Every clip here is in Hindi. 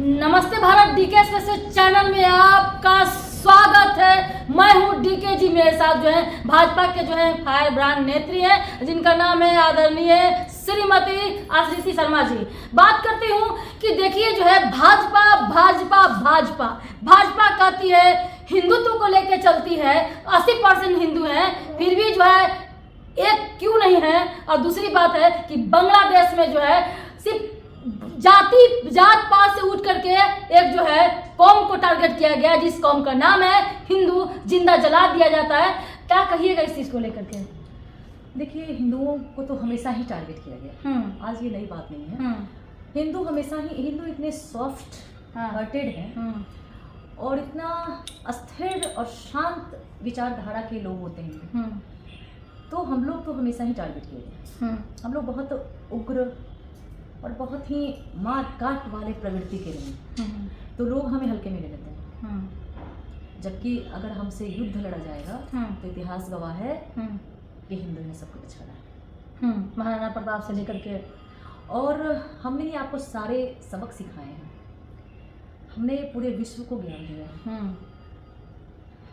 नमस्ते भारत, डीके स्पेशल चैनल में आपका स्वागत है। मैं हूं डीके जी। मेरे साथ जो है भाजपा के जो है फायर ब्रांड नेत्री हैं, जिनका नाम है आदरणीय श्रीमती आश्रिति शर्मा जी। बात करती हूं कि देखिए जो है भाजपा भाजपा भाजपा भाजपा कहती है हिंदुत्व को लेकर चलती है, 80% हिंदू हैं, फिर भी जो है एक क्यों नहीं है। और दूसरी बात है कि बांग्लादेश में जो है सिर्फ जात पात से उठ करके एक जो है कौम को टारगेट किया गया, जिस कौम का नाम है हिंदू, जिंदा जला दिया जाता है। क्या कहिएगा इस चीज को लेकर के? देखिए, हिंदुओं को तो हमेशा ही टारगेट किया गया, आज ये नई बात नहीं है। हिंदू हमेशा ही, हिंदू इतने सॉफ्ट हार्टेड हैं और इतना स्थिर और शांत विचारधारा के लोग होते हैं, तो हम लोग तो हमेशा ही टारगेट किए गए। हम लोग बहुत उग्र और बहुत ही मार काट वाले प्रवृत्ति के रहे, तो लोग हमें हल्के में ले लेते हैं। जबकि अगर हमसे युद्ध लड़ा जाएगा तो इतिहास गवाह है कि हिंदू ने सब कुछ छड़ा है। महाराणा प्रताप से लेकर के, और हमने ही आपको सारे सबक सिखाए हैं, हमने पूरे विश्व को ज्ञान दिया है।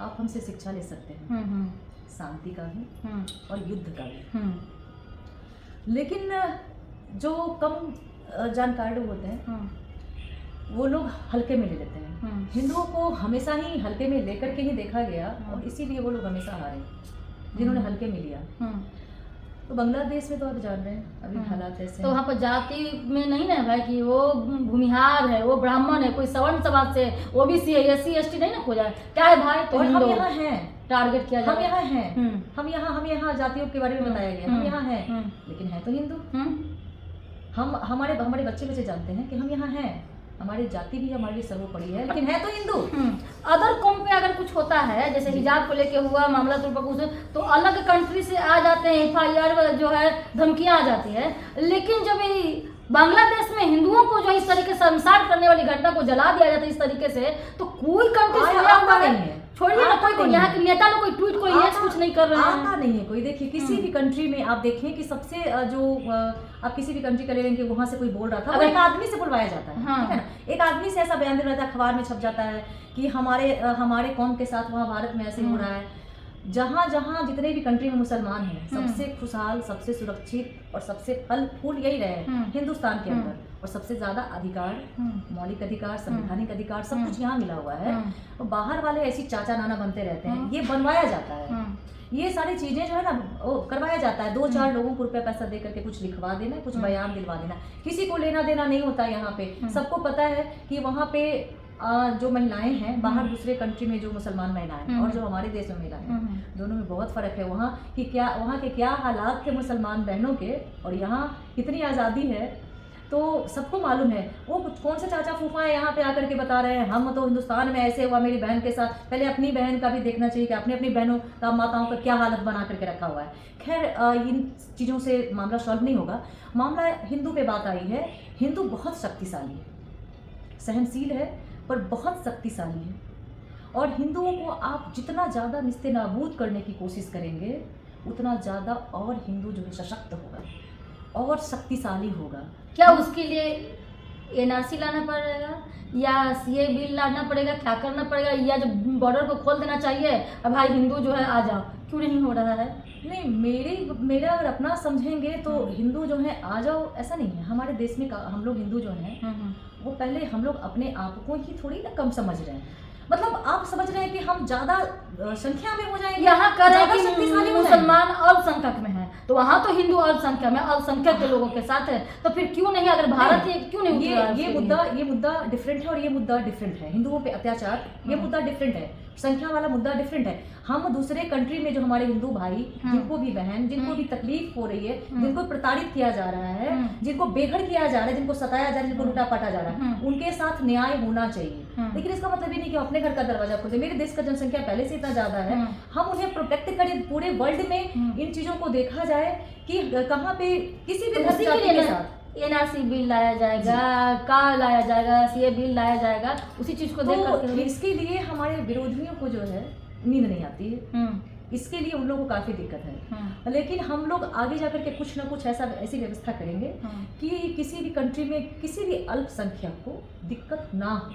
आप हमसे शिक्षा ले सकते हैं, शांति का भी और युद्ध का भी। लेकिन जो कम जानकार लोग होते हैं वो लोग हल्के में ले लेते हैं। हिंदुओं को हमेशा ही हल्के में लेकर के ही देखा गया, और इसीलिए वो लोग हमेशा हारे जिन्होंने हल्के में लिया। तो बांग्लादेश में तो आप जान रहे हैं अभी हालात ऐसे। तो वहाँ पर जाति में नहीं ना भाई कि वो भूमिहार है, वो ब्राह्मण है, कोई सवर्ण समाज से, ओबीसी है, SC ST नहीं ना खोजा है। क्या है भाई? तो हम यहाँ हैं, टारगेट किया हम यहाँ हैं, हम यहाँ जातियों के बारे में बताया गया, हम यहाँ हैं, लेकिन है तो हिंदू। हम हमारे बच्चे बच्चे जानते हैं कि हम यहाँ हैं, हमारी जाति भी हमारे लिए सर्वोपरि है, लेकिन है तो हिंदू। अदर कौम पे अगर कुछ होता है, जैसे हिजाब को लेके हुआ मामला, तो अलग कंट्री से आ जाते हैं, FIR जो है धमकियां आ जाती है। लेकिन जब बांग्लादेश में हिंदुओं को जो इस तरीके से संसार करने वाली घटना को जला दिया जाता है इस तरीके से, तो कोई कंट्री से नहीं है। छोड़िए ना, कोई यहाँ के नेता लोग कोई ट्वीट कोई कुछ नहीं कर रहे हैं, आता नहीं है कोई। देखिए किसी भी कंट्री में आप देखें कि सबसे जो आप किसी भी कंट्री का ले लेंगे, वहां से कोई बोल रहा था, वो एक आदमी से बुलवाया जाता है, ठीक है ना। एक आदमी से ऐसा बयान दे रहा था, अखबार में छप जाता है कि हमारे कौम के साथ वहाँ भारत में ऐसे हो रहा है। जहाँ जहाँ जितने भी कंट्री में मुसलमान हैं, सबसे खुशहाल, सबसे सुरक्षित और सबसे फल फूल यही रहे हैं हिंदुस्तान के अंदर, और सबसे ज्यादा अधिकार, मौलिक अधिकार, संवैधानिक अधिकार, सब कुछ यहाँ मिला हुआ है। और बाहर वाले ऐसी चाचा नाना बनते रहते हैं, ये बनवाया जाता है, ये सारी चीजें जो है ना करवाया जाता है। 2-4 लोगों को रुपया पैसा दे करके कुछ लिखवा देना, कुछ बयान दिलवा देना, किसी को लेना देना नहीं होता। यहाँ पे सबको पता है कि वहाँ पे जो महिलाएं हैं बाहर दूसरे कंट्री में, जो मुसलमान महिलाएं और जो हमारे देश में महिलाएं हैं, दोनों में बहुत फर्क है। वहाँ के क्या हालात थे मुसलमान बहनों के, और यहाँ कितनी आज़ादी है, तो सबको मालूम है। वो कौन से चाचा फूफा है यहाँ पे आकर के बता रहे हैं हम तो हिंदुस्तान में ऐसे हुआ मेरी बहन के साथ। पहले अपनी बहन का भी देखना चाहिए कि अपनी अपनी बहनों का, माताओं का क्या हालत बना करके रखा हुआ है। खैर इन चीज़ों से मामला सॉल्व नहीं होगा। मामला हिंदू पे बात आई है। हिंदू बहुत शक्तिशाली है, सहनशील है, पर बहुत शक्तिशाली है। और हिंदुओं को आप जितना ज़्यादा निस्ते नाबूद करने की कोशिश करेंगे, उतना ज़्यादा और हिंदू जो है सशक्त होगा और शक्तिशाली होगा। क्या उसके लिए NRC लाना पड़ेगा या CA बिल लाना पड़ेगा? क्या करना पड़ेगा? या जो बॉर्डर को खोल देना चाहिए, अब भाई हिंदू जो है आ जाओ? क्यों नहीं हो रहा है? नहीं, मेरा अगर अपना समझेंगे तो हिंदू जो है आ जाओ ऐसा नहीं है। हमारे देश में हम लोग हिंदू जो हैं वो पहले हम लोग अपने आप को ही थोड़ी ना कम समझ रहे हैं। मतलब आप समझ रहे हैं कि हम ज्यादा संख्या में हो जाएंगे, यहाँ करें मुसलमान अल्पसंख्यक में है, तो वहाँ तो हिंदू अल्पसंख्यक में, अल्पसंख्यक के लोगों के साथ है, तो फिर क्यों नहीं? अगर भारत क्यों नहीं? ये मुद्दा डिफरेंट है और ये मुद्दा डिफरेंट है। हिंदुओं पे अत्याचार, ये मुद्दा डिफरेंट है, संख्या वाला मुद्दा डिफरेंट है। हम दूसरे कंट्री में जो हमारे हिंदू भाई, जिनको भी बहन, जिनको भी तकलीफ हो रही है, जिनको प्रताड़ित किया जा रहा है, जिनको बेघर किया जा रहा है, जिनको सताया जा रहा है, जिनको लूटा पाटा जा रहा है, उनके साथ न्याय होना चाहिए। लेकिन इसका मतलब ये नहीं कि अपने घर का दरवाजा खोले। मेरे देश का जनसंख्या पहले से इतना ज्यादा है, हम उन्हें प्रोटेक्ट करें। पूरे वर्ल्ड में इन चीजों को देखा जाए कि कहाँ पे किसी भी धरती के साथ NRC बिल लाया जाएगा, का लाया जाएगा, CA बिल लाया जाएगा, उसी चीज को देख करके इसके लिए हमारे विरोधियों को जो है नींद नहीं आती है। इसके लिए उन लोगों को काफ़ी दिक्कत है। लेकिन हम लोग आगे जाकर के कुछ ना कुछ ऐसी व्यवस्था करेंगे कि किसी भी कंट्री में किसी भी अल्पसंख्यक को दिक्कत ना हो।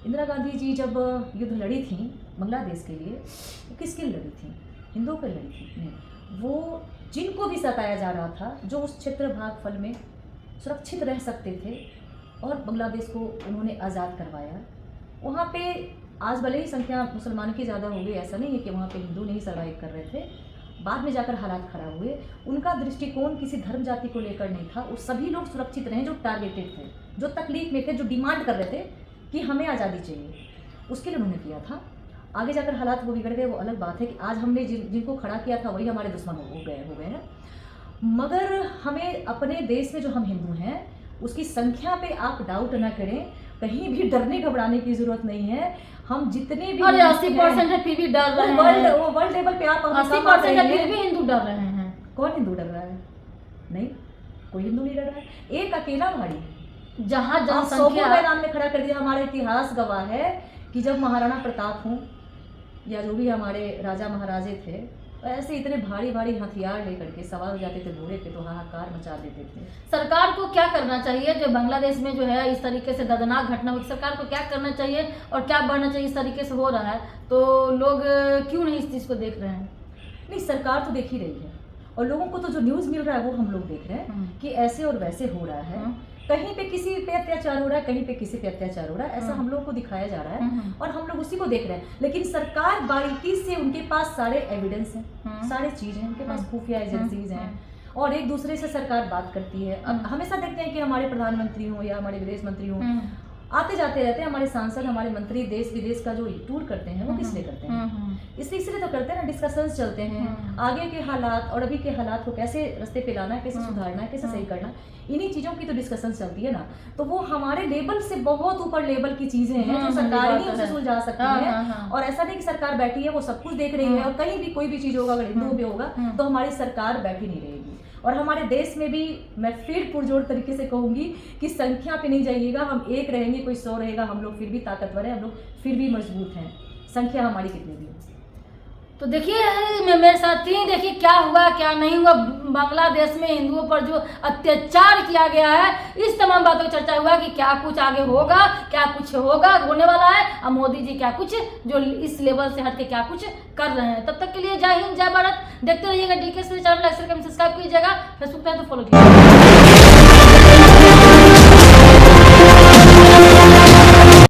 इंदिरा गांधी जी जब युद्ध लड़ी थी बांग्लादेश के लिए, वो किसके लिए लड़ी थी? हिंदुओं के लिए लड़ी थी? नहीं, वो जिनको भी सताया जा रहा था, जो उस क्षेत्र भागफल में सुरक्षित रह सकते थे, और बांग्लादेश को उन्होंने आज़ाद करवाया। वहाँ पे आज भले ही संख्या मुसलमान की ज़्यादा हो गई, ऐसा नहीं है कि वहाँ पे हिंदू नहीं सर्वाइव कर रहे थे, बाद में जाकर हालात ख़राब हुए। उनका दृष्टिकोण किसी धर्म जाति को लेकर नहीं था, वो सभी लोग सुरक्षित रहें जो टारगेटेड थे, जो तकलीफ में थे, जो डिमांड कर रहे थे कि हमें आज़ादी चाहिए, उसके लिए उन्होंने किया था। आगे जाकर हालात वो बिगड़ गए, वो अलग बात है कि आज हमने जिनको खड़ा किया था वही हमारे दुश्मन हो गए हैं। मगर हमें अपने देश में जो हम हिंदू हैं उसकी संख्या पे आप डाउट ना करें, कहीं भी डरने घबराने की जरूरत नहीं है। हम जितने भी 80% है फिर भी डर रहे हैं। वो वर्ल्ड लेवल पे आप 80% है फिर भी हिंदू डर रहे हैं। कौन हिंदू डर रहा है? नहीं, कोई हिंदू नहीं डर रहा है। एक अकेला भाड़ी जहाँ जनसंख्या मैदान में खड़ा कर दिया। हमारा इतिहास गवाह है कि जब महाराणा प्रताप हों या जो भी हमारे राजा महाराजे थे, ऐसे इतने भारी भारी हथियार लेकर के सवार हो जाते थे घोड़े पे, तो हाहाकार मचा देते थे। सरकार को क्या करना चाहिए? जो बांग्लादेश में जो है इस तरीके से दर्दनाक घटना हुई, सरकार को क्या करना चाहिए और क्या बढ़ना चाहिए? इस तरीके से हो रहा है तो लोग क्यों नहीं इस चीज़ को देख रहे हैं? नहीं, सरकार तो देख ही रही है, और लोगों को तो जो न्यूज़ मिल रहा है वो हम लोग देख रहे हैं कि ऐसे और वैसे हो रहा है। कहीं पे किसी पे अत्याचार हो रहा है, कहीं पे किसी पे अत्याचार हो रहा है, ऐसा हम लोग को दिखाया जा रहा है और हम लोग उसी को देख रहे हैं। लेकिन सरकार बारीकी से, उनके पास सारे एविडेंस हैं, सारे चीज़ हैं, उनके पास खुफिया एजेंसीज हैं, और एक दूसरे से सरकार बात करती है। अब हमेशा देखते हैं कि हमारे प्रधानमंत्री हों या हमारे विदेश मंत्री हों, आते जाते रहते हैं। हमारे सांसद, हमारे मंत्री देश विदेश का जो टूर करते हैं वो किस लिए करते हैं? इसलिए तो करते हैं ना, डिस्कशंस चलते हैं आगे के हालात और अभी के हालात को कैसे रास्ते पे लाना है, कैसे सुधारना है, कैसे सही करना है, इन्हीं चीज़ों की तो डिस्कशन चलती है ना। तो वो हमारे लेवल से बहुत ऊपर लेवल की चीज़ें हैं जो सरकार ही उसे सुलझा सकती है। और ऐसा नहीं कि सरकार बैठी है वो सब कुछ देख रही है, और कहीं भी कोई भी चीज़ होगा, अगर हिंदुओं पे होगा तो हमारी सरकार बैठी नहीं रहेगी। और हमारे देश में भी मैं फिर पुरजोर तरीके से कहूँगी कि संख्या पे नहीं जाइएगा, हम एक रहेंगे, कोई 100 रहेगा, हम लोग फिर भी ताकतवर हैं, हम लोग फिर भी मजबूत हैं, संख्या हमारी कितनी भी है। तो देखिए मेरे साथ ही देखिए क्या हुआ क्या नहीं हुआ। बांग्लादेश में हिंदुओं पर जो अत्याचार किया गया है, इस तमाम बातों की चर्चा हुआ कि क्या कुछ आगे होगा, क्या कुछ होगा, होने वाला है, और मोदी जी क्या कुछ जो इस लेवल से हट के क्या कुछ कर रहे हैं। तब तक के लिए जय हिंद, जय भारत। देखते रहिएगा DK channel, like share subscribe कीजिएगा, फेसबुक पे तो फॉलो कीजिएगा।